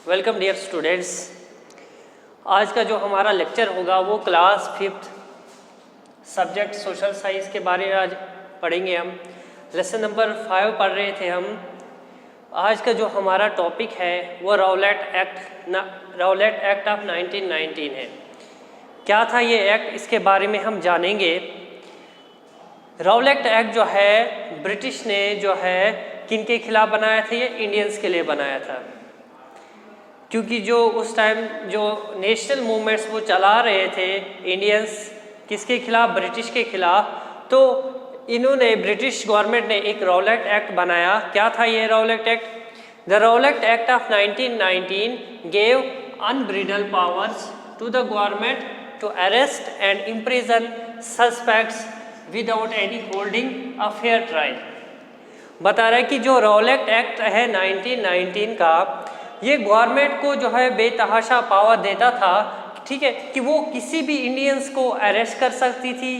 Welcome dear students. आज का जो हमारा लेक्चर होगा वो class 5th subject social science के बारे में आज पढ़ेंगे। हम लेसन नंबर 5 पढ़ रहे थे हम। आज का जो हमारा टॉपिक है वो राउलेट एक्ट ऑफ 1919 है। क्या था ये एक्ट, इसके बारे में हम जानेंगे। राउलेट एक्ट जो है ब्रिटिश ने जो है किन के खिलाफ बनाया था? ये इंडियंस के लिए बनाया था, क्योंकि जो उस टाइम जो नेशनल मूवमेंट्स वो चला रहे थे इंडियंस, किसके खिलाफ? ब्रिटिश के खिलाफ। तो इन्होंने ब्रिटिश गवर्नमेंट ने एक राउलेट एक्ट बनाया। क्या था ये Rowlatt act? The Rowlatt act of 1919 gave unbridled powers to the government to arrest and imprison suspects without any holding a fair trial. बता रहा है कि जो राउलेट एक्ट है 1919 का, ये गवर्नमेंट को जो है बेतहाशा पावर देता था, ठीक है, कि वो किसी भी इंडियंस को अरेस्ट कर सकती थी,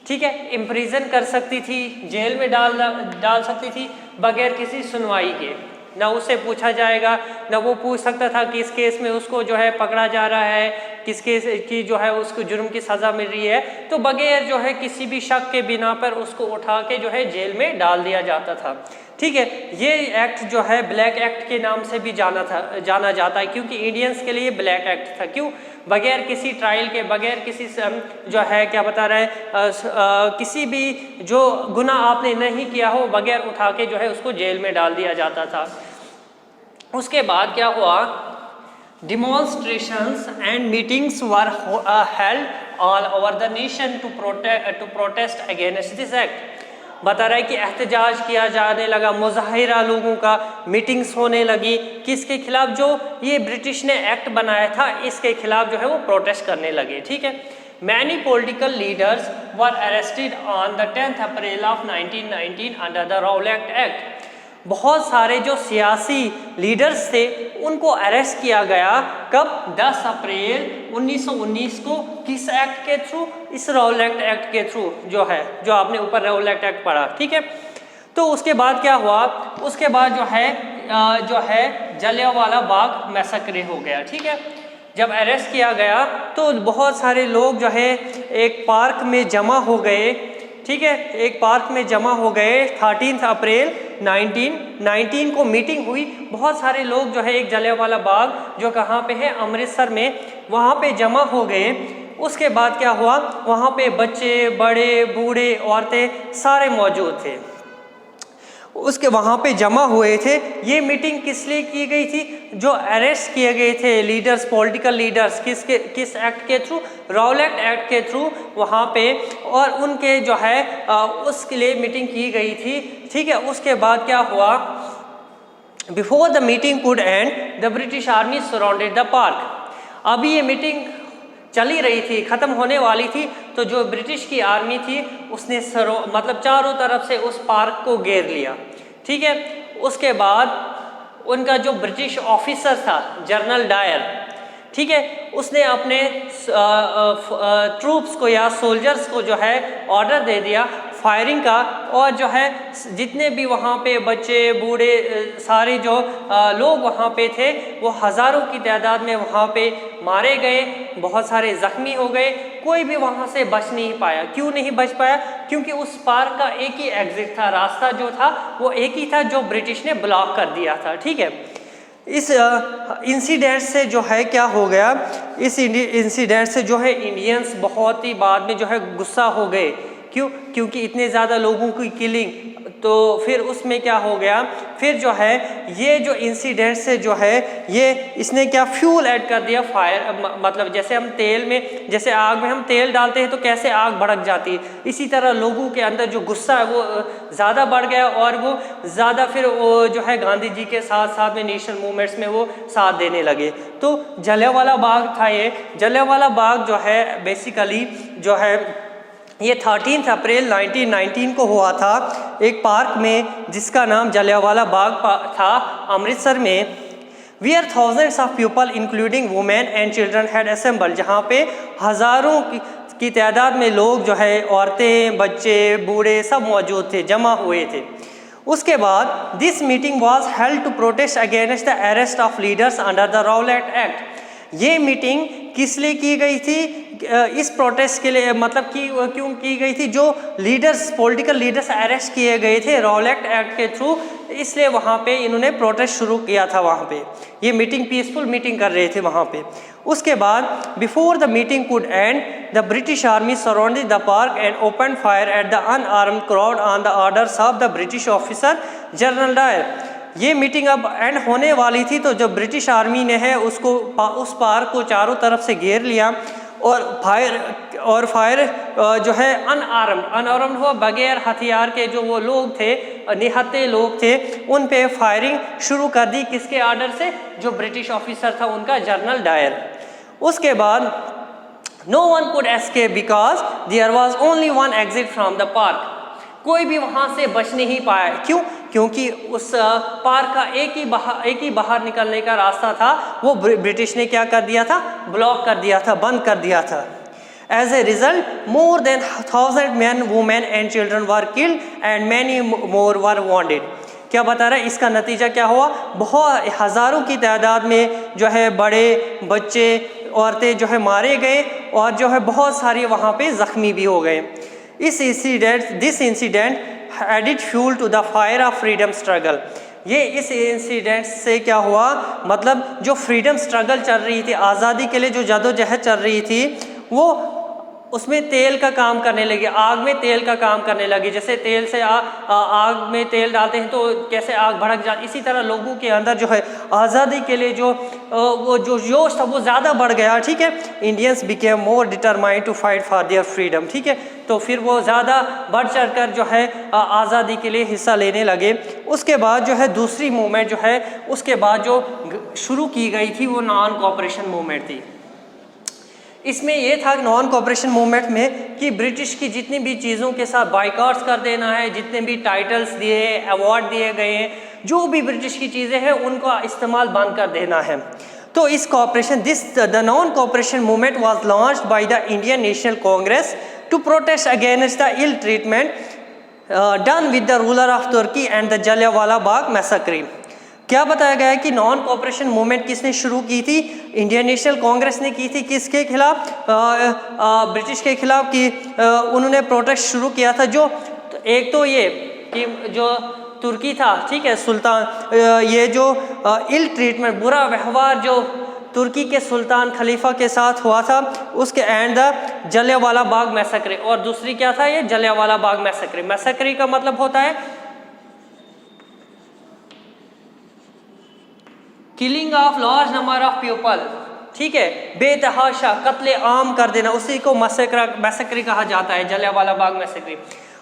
ठीक है, इम्प्रिजन कर सकती थी, जेल में डाल सकती थी बगैर किसी सुनवाई के। ना उससे पूछा जाएगा, ना वो पूछ सकता था कि इस केस में उसको जो है पकड़ा जा रहा है, किस केस की जो है उसको जुर्म की सज़ा मिल रही है, तो बगैर जो है किसी भी शक के बिना पर उसको उठा के जो है जेल में डाल दिया जाता था। ठीक है, ये एक्ट जो है ब्लैक एक्ट के नाम से भी जाना जाता है, क्योंकि इंडियंस के लिए ब्लैक एक्ट था। क्यों? बगैर किसी ट्रायल के, बगैर किसी जो है क्या बता रहा है किसी भी जो गुनाह आपने नहीं किया हो, बगैर उठा के जो है उसको जेल में डाल दिया जाता था। उसके बाद क्या हुआ? Demonstrations and meetings were held all over the nation to protest against this act. बता रहा है कि एहतजाज किया जाने लगा, मुजाहिरा लोगों का, मीटिंग्स होने लगी, किसके खिलाफ? जो ये ब्रिटिश ने एक्ट बनाया था इसके खिलाफ जो है वो प्रोटेस्ट करने लगे। ठीक है, many political leaders were arrested on the 10th April of 1919 under the Rowlatt act. बहुत सारे जो सियासी लीडर्स थे उनको अरेस्ट किया गया। कब? 10 अप्रैल 1919 को। किस एक्ट के थ्रू? इस राउलेट एक्ट के थ्रू, जो है जो आपने ऊपर राउलेट एक्ट पढ़ा। ठीक है, तो उसके बाद क्या हुआ? उसके बाद जो है जलियांवाला बाग मैसेकर हो गया। ठीक है, जब अरेस्ट किया गया तो बहुत सारे लोग जो है एक पार्क में जमा हो गए। ठीक है, एक पार्क में जमा हो गए। 13 अप्रैल 1919 को मीटिंग हुई। बहुत सारे लोग जो है एक जलियांवाला बाग, जो कहाँ पे है? अमृतसर में, वहाँ पे जमा हो गए। उसके बाद क्या हुआ? वहाँ पे बच्चे, बड़े, बूढ़े, औरतें सारे मौजूद थे। उसके वहाँ पे जमा हुए थे। ये मीटिंग किस लिए की गई थी? जो अरेस्ट किए गए थे लीडर्स, पॉलिटिकल लीडर्स, किस एक्ट के थ्रू? राउलेट एक्ट के थ्रू वहाँ पे, और उनके जो है उसके लिए मीटिंग की गई थी। ठीक है, उसके बाद क्या हुआ? Before the meeting could end the British army surrounded the park. अभी ये मीटिंग चली रही थी, ख़त्म होने वाली थी, तो जो ब्रिटिश की आर्मी थी उसने मतलब चारों तरफ से उस पार्क को घेर लिया। ठीक है, उसके बाद उनका जो ब्रिटिश ऑफिसर था जनरल डायर, ठीक है, उसने अपने ट्रूप्स को या सोल्जर्स को जो है ऑर्डर दे दिया फायरिंग का, और जो है जितने भी वहाँ पे बच्चे, बूढ़े, सारे जो लोग वहाँ पे थे वो हज़ारों की तादाद में वहाँ पे मारे गए, बहुत सारे ज़ख्मी हो गए। कोई भी वहाँ से बच नहीं पाया। क्यों नहीं बच पाया? क्योंकि उस पार्क का एक ही एग्जिट था, रास्ता जो था वो एक ही था, जो ब्रिटिश ने ब्लॉक कर दिया था। ठीक है, इस इंसिडेंट से जो है क्या हो गया? इस इंसिडेंट से जो है इंडियंस बहुत ही बाद में जो है गुस्सा हो गए। क्यों? क्योंकि इतने ज़्यादा लोगों की किलिंग। तो फिर उसमें क्या हो गया? फिर जो है ये जो इंसिडेंट से जो है ये इसने क्या फ्यूल ऐड कर दिया, फायर। मतलब जैसे हम तेल में, जैसे आग में हम तेल डालते हैं तो कैसे आग भड़क जाती है, इसी तरह लोगों के अंदर जो गुस्सा है वो ज़्यादा बढ़ गया, और वो ज़्यादा फिर वो जो है गांधी जी के साथ साथ में नेशनल मूवमेंट्स में वो साथ देने लगे। तो जलियांवाला बाग था ये। जलियांवाला बाग जो है बेसिकली जो है ये 13 अप्रैल 1919 को हुआ था एक पार्क में, जिसका नाम जलियांवाला बाग था, अमृतसर में। Where thousands of people including women and children had assembled, जहाँ पे हज़ारों की तादाद में लोग जो है, औरतें, बच्चे, बूढ़े सब मौजूद थे, जमा हुए थे। उसके बाद this meeting was held to protest against the arrest of leaders under the Rowlatt Act. ये मीटिंग किस लिए की गई थी? इस प्रोटेस्ट के लिए, मतलब कि क्यों की गई थी? जो लीडर्स, पॉलिटिकल लीडर्स अरेस्ट किए गए थे रॉलेट एक्ट के थ्रू, इसलिए वहाँ पे इन्होंने प्रोटेस्ट शुरू किया था। वहाँ पे ये मीटिंग पीसफुल मीटिंग कर रहे थे वहाँ पे। उसके बाद before the meeting could end the British army surrounded the park and open fire at the unarmed crowd on the orders of the British officer General Dyer. ये मीटिंग अब end होने वाली थी, तो जब ब्रिटिश आर्मी ने है उसको उस पार्क को चारों तरफ से घेर लिया और फायर जो है अनआर्म्ड हुआ, बगैर हथियार के जो वो लोग थे, निहत्थे लोग थे, उन पे फायरिंग शुरू कर दी। किसके आर्डर से? जो ब्रिटिश ऑफिसर था उनका, जनरल डायर। उसके बाद no one could escape because there was only one exit from the park. कोई भी वहाँ से बच नहीं पाया। क्यों? क्योंकि उस पार्क का एक ही बाहर निकलने का रास्ता था, वो ब्रिटिश ने क्या कर दिया था? ब्लॉक कर दिया था, बंद कर दिया था। As a result more than 1000 men, women and children were killed and many more were wounded। क्या बता रहा है? इसका नतीजा क्या हुआ? बहुत हज़ारों की तादाद में जो है बड़े, बच्चे, औरतें जो है मारे गए और जो है बहुत सारे वहाँ पे ज़ख्मी भी हो गए। This incident added fuel to the fire of freedom struggle. ये इस इंसिडेंट से क्या हुआ? मतलब जो फ्रीडम स्ट्रगल चल रही थी, आज़ादी के लिए जो जदोजहद चल रही थी, वो उसमें तेल का काम करने लगी, आग में तेल का काम करने लगी। जैसे तेल से आग में तेल डालते हैं तो कैसे आग भड़क जाती, इसी तरह लोगों के अंदर जो है आज़ादी के लिए वो जो जोश था वो ज़्यादा बढ़ गया। ठीक है, Indians became more determined to fight for their freedom. ठीक है, तो फिर वो ज़्यादा बढ़ चढ़ कर जो है आज़ादी के लिए हिस्सा लेने लगे। उसके बाद जो है दूसरी मूवमेंट जो है उसके बाद जो शुरू की गई थी वो नॉन कोऑपरेशन मूवमेंट थी। इसमें ये था नॉन कोऑपरेशन मूवमेंट में कि ब्रिटिश की जितनी भी चीज़ों के साथ बाइकआउट्स कर देना है, जितने भी टाइटल्स दिए, अवार्ड दिए गए हैं, जो भी ब्रिटिश की चीज़ें हैं उनका इस्तेमाल बंद कर देना है। तो इस cooperation the non cooperation movement was launched by the Indian National Congress to protest against the ill treatment done with the ruler of Turkey and the Jallianwala Bagh massacre. क्या बताया गया है कि नॉन कोऑपरेशन मूवमेंट किसने शुरू की थी? इंडियन नेशनल कांग्रेस ने की थी। किसके खिलाफ? ब्रिटिश के खिलाफ। कि उन्होंने प्रोटेस्ट शुरू किया था। जो एक तो ये कि जो तुर्की था, ठीक है, सुल्तान, ये जो इल ट्रीटमेंट, बुरा व्यवहार जो तुर्की के सुल्तान खलीफा के साथ हुआ था, उसके and the Jallianwala Bagh massacre. और दूसरी क्या था? ये जलियांवाला बाग मैसेकर। मैसेकर का मतलब होता है killing of large number of people. ठीक है, बेतहाशा कत्ले आम कर देना, उसी को मैसेकर कहा जाता है, जलियांवाला बाग मैसेकर।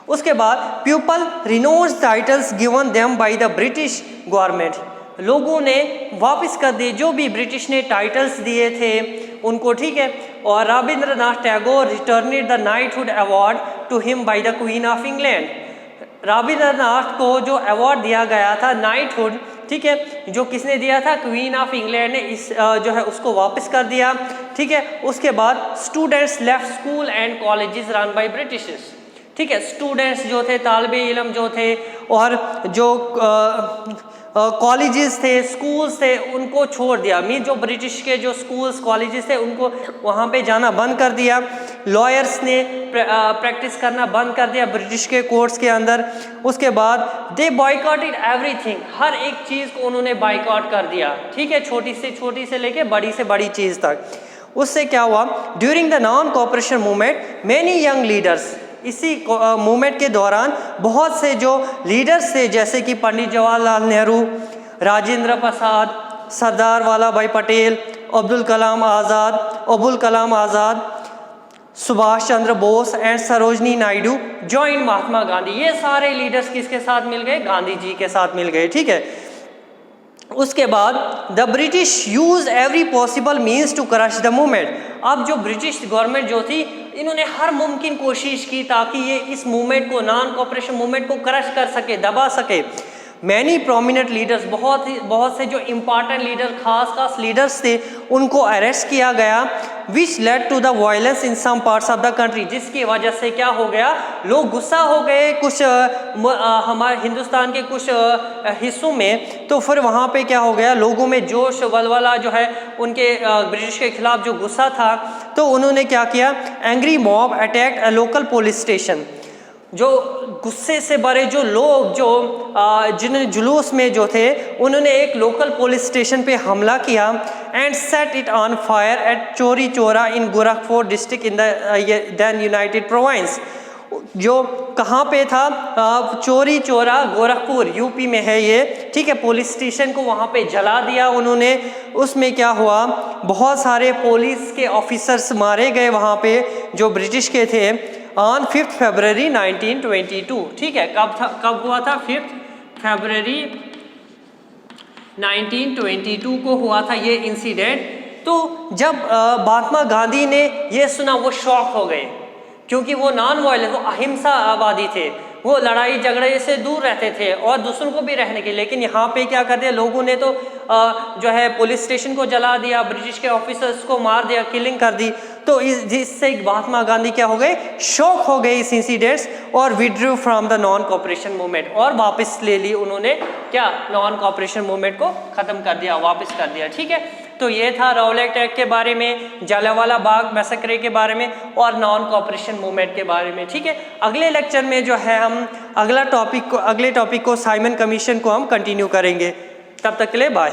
उसके बाद people renounce titles given them by the British government. लोगों ने वापस कर दिए जो भी ब्रिटिश ने टाइटल्स दिए थे उनको। ठीक है, और Rabindranath Tagore returned the knighthood award to him by the queen of England. Rabindranath को जो अवार्ड दिया गया था नाइटहुड, ठीक है, जो किसने दिया था? क्वीन ऑफ इंग्लैंड ने इस जो है उसको वापस कर दिया। ठीक है, उसके बाद students left school and colleges run by Britishers. ठीक है, स्टूडेंट्स जो थे, तालिबे इल्म जो थे, और जो कॉलेजेस थे, स्कूल्स थे, उनको छोड़ दिया। मीन जो ब्रिटिश के जो स्कूल्स, कॉलेजेस थे, उनको वहाँ पे जाना बंद कर दिया। लॉयर्स ने प्रैक्टिस करना बंद कर दिया ब्रिटिश के कोर्ट्स के अंदर। उसके बाद दे बॉयकॉटेड एवरीथिंग, हर एक चीज़ को उन्होंने बाइकआउट कर दिया। ठीक है, छोटी से लेके बड़ी से बड़ी चीज़ तक। उससे क्या हुआ? During the non cooperation movement many young leaders, इसी मूवमेंट के दौरान बहुत से जो लीडर्स थे, जैसे कि पंडित जवाहरलाल नेहरू, राजेंद्र प्रसाद, सरदार वल्लभ भाई पटेल, अब्दुल कलाम आज़ाद, सुभाष चंद्र बोस एंड सरोजनी नायडू जॉइंट महात्मा गांधी। ये सारे लीडर्स किसके साथ मिल गए? गांधी जी के साथ मिल गए। ठीक है, उसके बाद the British use every possible means to crush the movement. अब जो ब्रिटिश गवर्नमेंट जो थी, इन्होंने हर मुमकिन कोशिश की ताकि ये इस मूवमेंट को, नॉन कोऑपरेशन मूवमेंट को क्रश कर सके, दबा सके। मैनी प्रोमिनेंट लीडर्स, बहुत से जो इम्पॉर्टेंट लीडर, खास लीडर्स थे, उनको अरेस्ट किया गया, which led to the violence in some parts of the country, जिसकी वजह से क्या हो गया, लोग गुस्सा हो गए कुछ हमारे हिंदुस्तान के कुछ हिस्सों में। तो फिर वहाँ पे क्या हो गया, लोगों में जोश वलवला जो है उनके ब्रिटिश के खिलाफ जो गुस्सा था, तो उन्होंने क्या किया, angry mob attacked a local police station. जो गुस्से से भरे जो लोग जो जिन्होंने जुलूस में जो थे, उन्होंने एक लोकल पुलिस स्टेशन पे हमला किया and set it on fire at Chauri Chaura in Gorakhpur district in the then United Provinces. जो कहाँ पे था, चोरी चोरा गोरखपुर यूपी में है ये, ठीक है। पुलिस स्टेशन को वहाँ पे जला दिया उन्होंने। उसमें क्या हुआ, बहुत सारे पुलिस के ऑफिसर्स मारे गए वहाँ पे जो ब्रिटिश के थे, ऑन 5 फरवरी 1922, ठीक है। कब हुआ था, 5 फरवरी 1922 को हुआ था ये इंसिडेंट। तो जब महात्मा गांधी ने ये सुना, वो शॉक हो गए, क्योंकि वो नॉन वायलेंस, वो अहिंसावादी थे, वो लड़ाई झगड़े से दूर रहते थे और दूसरों को भी रहने के। लेकिन यहाँ पे क्या कर दिया लोगों ने, तो जो है पुलिस स्टेशन को जला दिया, ब्रिटिश के ऑफिसर्स को मार दिया, किलिंग कर दी। तो जिससे महात्मा गांधी क्या हो गए, शॉक हो गए इस इंसिडेंट्स, और withdrew from the non cooperation movement, और वापस ले ली उन्होंने क्या, नॉन कोऑपरेशन मूवमेंट को खत्म कर दिया, वापस कर दिया, ठीक है। तो ये था रॉलेट एक्ट के बारे में, जलियांवाला बाग मैसेक्रे के बारे में, और नॉन कोऑपरेशन मूवमेंट के बारे में, ठीक है। अगले लेक्चर में जो है हम अगले टॉपिक को साइमन कमीशन को हम कंटिन्यू करेंगे। तब तक के लिए बाय।